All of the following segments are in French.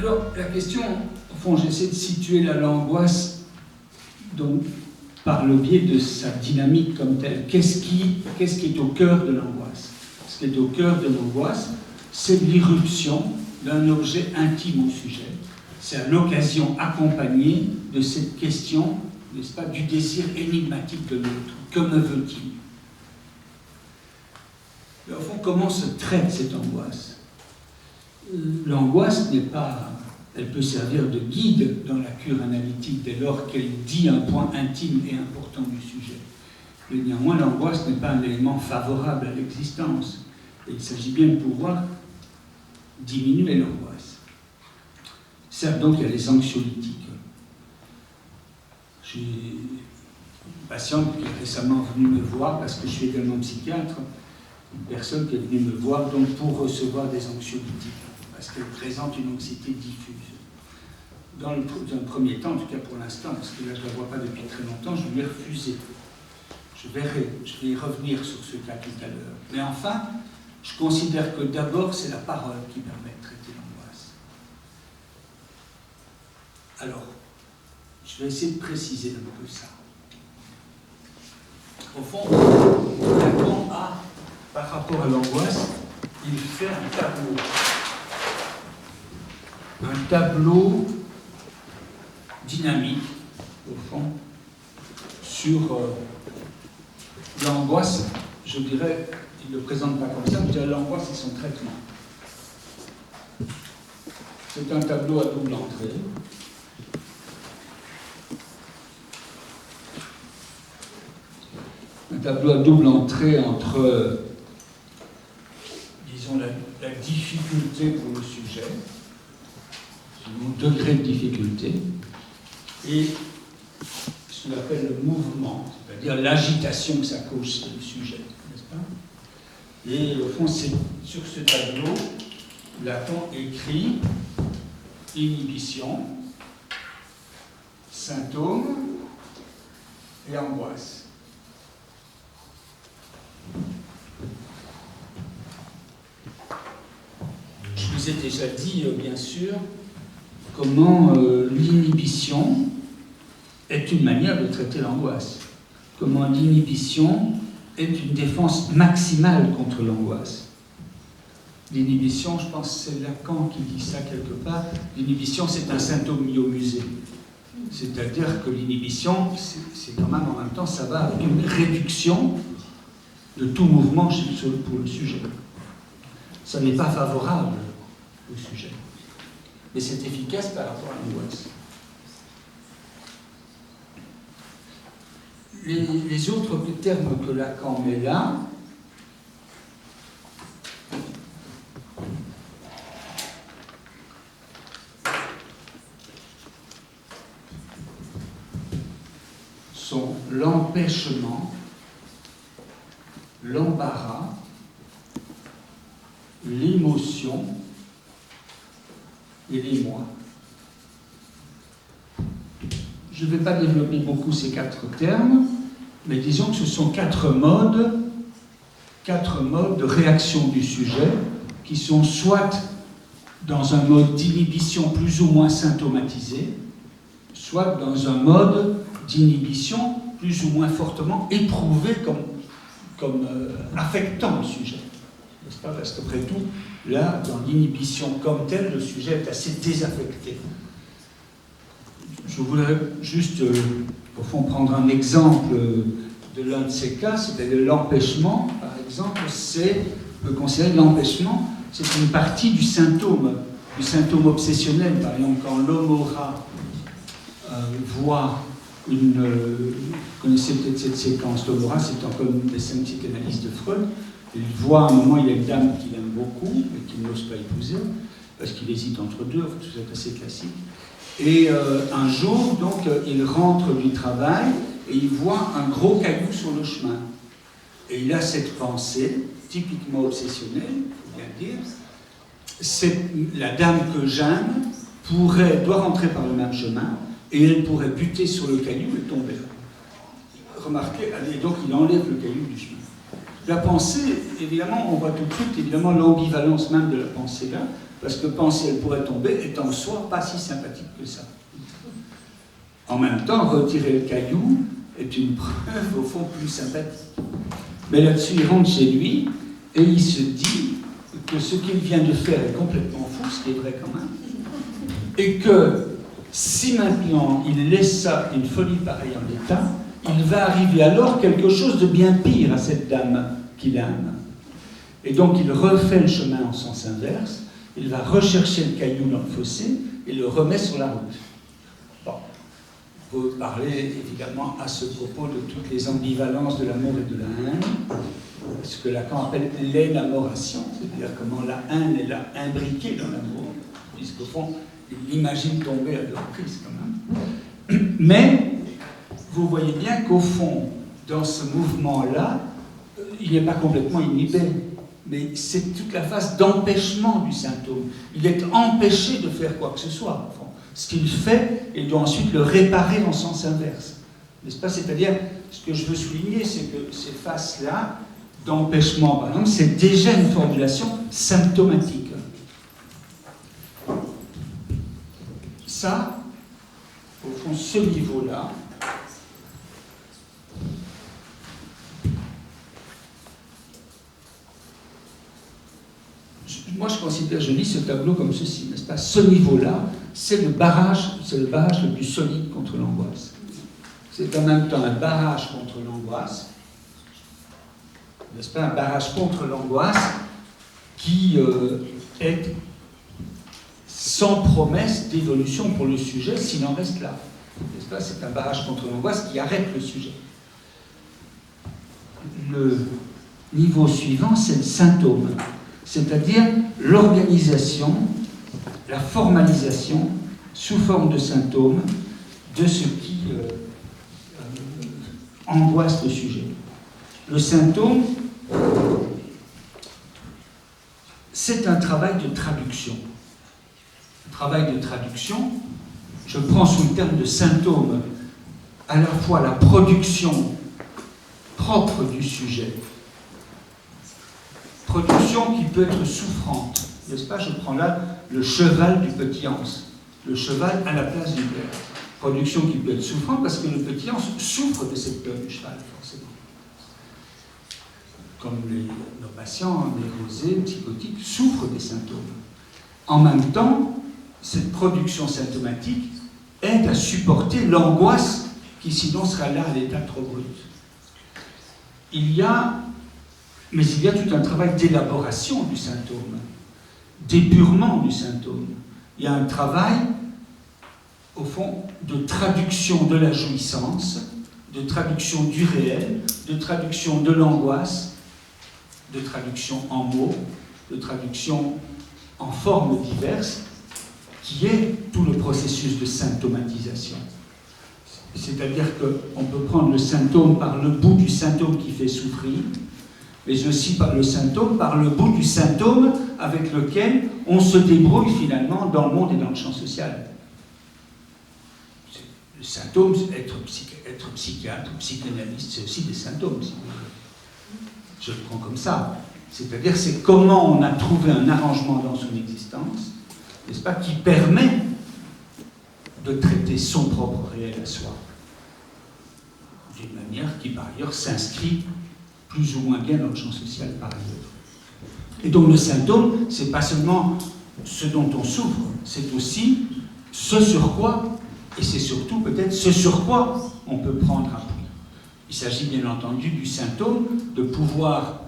Alors, la question, au fond, j'essaie de situer l'angoisse donc, par le biais de sa dynamique comme telle. Qu'est-ce qui est au cœur de l'angoisse? Ce qui est au cœur de l'angoisse, c'est l'irruption d'un objet intime au sujet. C'est l'occasion accompagnée de cette question, n'est-ce pas, du désir énigmatique de l'autre. Que me veut-il? Au fond, comment se traite cette angoisse? L'angoisse n'est pas... Elle peut servir de guide dans la cure analytique dès lors qu'elle dit un point intime et important du sujet. Mais néanmoins, l'angoisse n'est pas un élément favorable à l'existence. Et il s'agit bien de pouvoir diminuer l'angoisse. Certes, donc, il y a les anxiolytiques. J'ai une patiente qui est récemment venue me voir, parce que je suis également psychiatre, une personne qui est venue me voir donc, pour recevoir des anxiolytiques, parce qu'elle présente une anxiété diffuse. Dans un premier temps, en tout cas pour l'instant, parce que là je ne la vois pas depuis très longtemps, je lui ai refusé. Je vais y revenir sur ce cas tout à l'heure. Mais enfin, je considère que d'abord c'est la parole qui permet de traiter l'angoisse. Alors, je vais essayer de préciser un peu ça. Au fond, Lacan a, par rapport à l'angoisse, il fait un tableau dynamique, au fond, sur l'angoisse. Je dirais, il ne le présente pas comme ça, je dirais l'angoisse et son traitement. C'est un tableau à double entrée. Un tableau à double entrée entre, disons, la difficulté pour le sujet, son degré de difficulté, et ce qu'on appelle le mouvement, c'est-à-dire l'agitation que ça cause sur le sujet, n'est-ce pas? Et au fond, c'est sur ce tableau, Lacan écrit inhibition, symptômes et angoisse. Je vous ai déjà dit, bien sûr, comment l'inhibition est une manière de traiter l'angoisse. Comment l'inhibition est une défense maximale contre l'angoisse. L'inhibition, je pense que c'est Lacan qui dit ça quelque part, l'inhibition c'est un symptôme mis au musée. C'est-à-dire que l'inhibition, c'est quand même en même temps, ça va avec une réduction de tout mouvement pour le sujet. Ça n'est pas favorable au sujet. Mais c'est efficace par rapport à l'angoisse. Les autres termes que Lacan met là, sont l'empêchement, l'embarras, l'émotion et l'émoi. Je ne vais pas développer beaucoup ces quatre termes, mais disons que ce sont quatre modes de réaction du sujet qui sont soit dans un mode d'inhibition plus ou moins symptomatisé, soit dans un mode d'inhibition plus ou moins fortement éprouvé comme affectant le sujet. N'est-ce pas? Parce qu'après tout, là, dans l'inhibition comme telle, le sujet est assez désaffecté. Je voudrais juste, au fond, prendre un exemple de l'un de ces cas, c'est-à-dire l'empêchement, par exemple, on peut considérer que l'empêchement, c'est une partie du symptôme obsessionnel. Par exemple, quand l'homorat voit vous connaissez peut-être cette séquence, l'homorat, c'est encore une des 5 psychanalystes de Freud. Il voit à un moment, il y a une dame qu'il aime beaucoup, mais qu'il n'ose pas épouser, parce qu'il hésite entre deux, tout ça est assez classique. Et un jour, donc, il rentre du travail et il voit un gros caillou sur le chemin. Et il a cette pensée, typiquement obsessionnelle, il faut bien le dire, c'est la dame que j'aime doit rentrer par le même chemin et elle pourrait buter sur le caillou et tomber. Remarquez, donc il enlève le caillou du chemin. La pensée, évidemment, on voit tout de suite évidemment l'ambivalence même de la pensée là, parce que penser elle pourrait tomber est en soi pas si sympathique que ça. En même temps, retirer le caillou est une preuve au fond plus sympathique. Mais là-dessus, il rentre chez lui et il se dit que ce qu'il vient de faire est complètement fou, ce qui est vrai quand même, et que si maintenant il laisse ça, une folie pareille en l'état, il va arriver alors quelque chose de bien pire à cette dame qu'il aime. Et donc il refait le chemin en sens inverse, il va rechercher le caillou dans le fossé et le remet sur la route. Bon. On peut parler évidemment à ce propos de toutes les ambivalences de l'amour et de la haine, ce que Lacan appelle l'énamoration, c'est-à-dire comment la haine est là imbriquée dans l'amour, puisqu'au fond, il l'imagine tomber à leur prise quand même. Mais vous voyez bien qu'au fond, dans ce mouvement-là, il n'est pas complètement inhibé, mais c'est toute la phase d'empêchement du symptôme. Il est empêché de faire quoi que ce soit. Enfin, ce qu'il fait, il doit ensuite le réparer en sens inverse. N'est-ce pas? C'est-à-dire, ce que je veux souligner, c'est que ces phases-là, d'empêchement, par exemple, c'est déjà une formulation symptomatique. Ça, au fond, ce niveau-là, moi je considère, je lis ce tableau comme ceci, n'est-ce pas? Ce niveau-là, c'est le barrage le plus solide contre l'angoisse. C'est en même temps un barrage contre l'angoisse, n'est-ce pas? Un barrage contre l'angoisse qui est sans promesse d'évolution pour le sujet s'il en reste là. N'est-ce pas? C'est un barrage contre l'angoisse qui arrête le sujet. Le niveau suivant, c'est le symptôme, c'est-à-dire l'organisation, la formalisation sous forme de symptômes de ce qui angoisse le sujet. Le symptôme, c'est un travail de traduction. Le travail de traduction, je prends sous le terme de symptôme à la fois la production propre du sujet, production qui peut être souffrante, n'est-ce pas? Je prends là le cheval du petit Hans, le cheval à la place du père. Production qui peut être souffrante parce que le petit Hans souffre de cette peur du cheval, forcément. Comme nos patients névrosés, psychotiques, souffrent des symptômes. En même temps, cette production symptomatique aide à supporter l'angoisse qui sinon serait là à l'état trop brut. Il y a tout un travail d'élaboration du symptôme, d'épurement du symptôme. Il y a un travail, au fond, de traduction de la jouissance, de traduction du réel, de traduction de l'angoisse, de traduction en mots, de traduction en formes diverses, qui est tout le processus de symptomatisation. C'est-à-dire qu'on peut prendre le symptôme par le bout du symptôme qui fait souffrir, mais aussi par le symptôme, par le bout du symptôme avec lequel on se débrouille finalement dans le monde et dans le champ social. Le symptôme, être psychiatre, psychanalyste, c'est aussi des symptômes. Je le prends comme ça. C'est-à-dire, c'est comment on a trouvé un arrangement dans son existence, n'est-ce pas, qui permet de traiter son propre réel à soi, d'une manière qui, par ailleurs, s'inscrit plus ou moins bien dans le champ social, par ailleurs. Et donc, le symptôme, c'est pas seulement ce dont on souffre, c'est aussi ce sur quoi, et c'est surtout peut-être ce sur quoi on peut prendre appui. Il s'agit bien entendu du symptôme, de pouvoir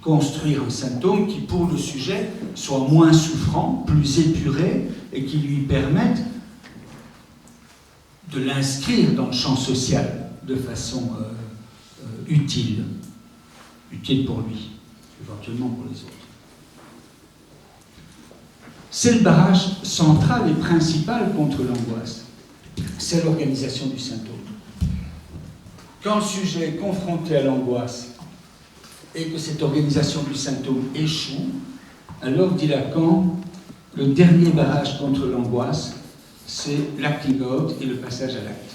construire un symptôme qui, pour le sujet, soit moins souffrant, plus épuré, et qui lui permette de l'inscrire dans le champ social de façon utile pour lui, éventuellement pour les autres. C'est le barrage central et principal contre l'angoisse. C'est l'organisation du symptôme. Quand le sujet est confronté à l'angoisse et que cette organisation du symptôme échoue, alors, dit Lacan, le dernier barrage contre l'angoisse, c'est l'acting out et le passage à l'acte.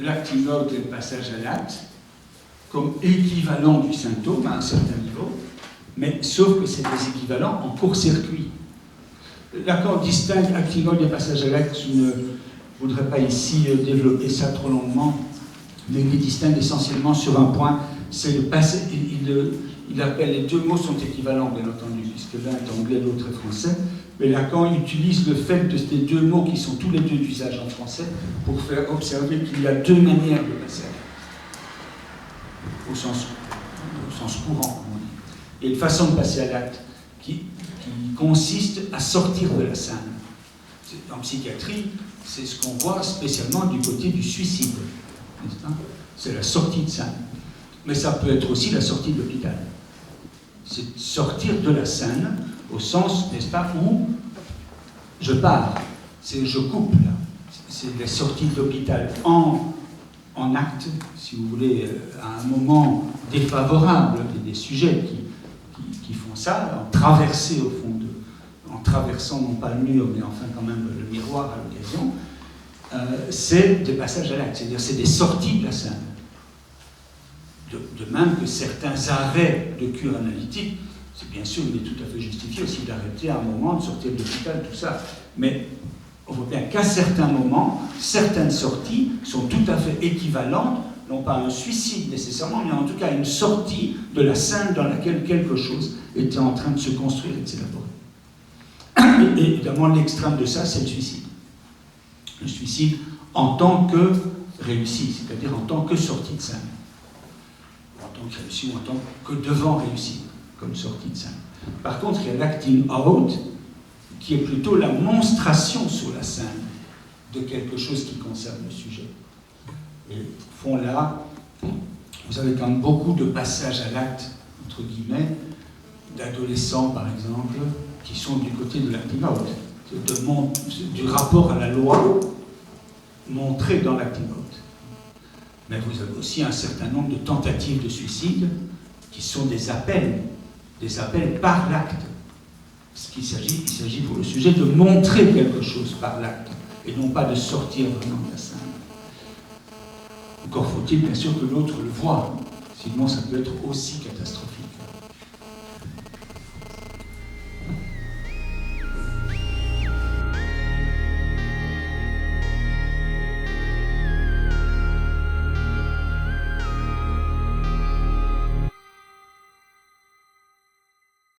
l'acting out et le passage à l'acte comme équivalent du symptôme à un certain niveau, mais sauf que c'est des équivalents en court-circuit. L'accord distingue acting out et passage à l'acte. Je ne voudrais pas ici développer ça trop longuement, mais il les distingue essentiellement sur un point, c'est le passé. Il appelle, les deux mots sont équivalents, bien entendu, puisque l'un est anglais, l'autre est français, mais Lacan utilise le fait de ces deux mots qui sont tous les deux d'usage en français pour faire observer qu'il y a deux manières de passer à l'acte, au sens courant, comme on dit. Et une façon de passer à l'acte qui consiste à sortir de la scène. En psychiatrie, c'est ce qu'on voit spécialement du côté du suicide. C'est la sortie de scène. Mais ça peut être aussi la sortie de l'hôpital. C'est sortir de la scène au sens, n'est-ce pas, où je pars, c'est je coupe là. C'est la sortie de l'hôpital en acte, si vous voulez, à un moment défavorable. Il y a des sujets qui font ça, en traversée au fond en traversant non pas le mur, mais enfin quand même le miroir à l'occasion. C'est des passages à l'acte, c'est-à-dire c'est des sorties de la scène. De même que certains arrêts de cure analytique, c'est bien sûr, il est tout à fait justifié aussi d'arrêter à un moment, de sortir de l'hôpital, tout ça. Mais on voit bien qu'à certains moments, certaines sorties sont tout à fait équivalentes, non pas à un suicide nécessairement, mais en tout cas à une sortie de la scène dans laquelle quelque chose était en train de se construire et de s'élaborer. Et évidemment, l'extrême de ça, c'est le suicide. Le suicide en tant que réussi, c'est-à-dire en tant que sortie de scène. En tant que réussi ou en tant que devant réussir, comme sortie de scène. Par contre, il y a l'acting out, qui est plutôt la monstration sur la scène de quelque chose qui concerne le sujet. Et au fond, là, vous avez quand même beaucoup de passages à l'acte, entre guillemets, d'adolescents, par exemple, qui sont du côté de l'acting out, du rapport à la loi montré dans l'acting out. Mais vous avez aussi un certain nombre de tentatives de suicide qui sont des appels par l'acte. Parce qu'il s'agit pour le sujet de montrer quelque chose par l'acte, et non pas de sortir vraiment de la scène. Encore faut-il bien sûr que l'autre le voie, sinon ça peut être aussi catastrophique.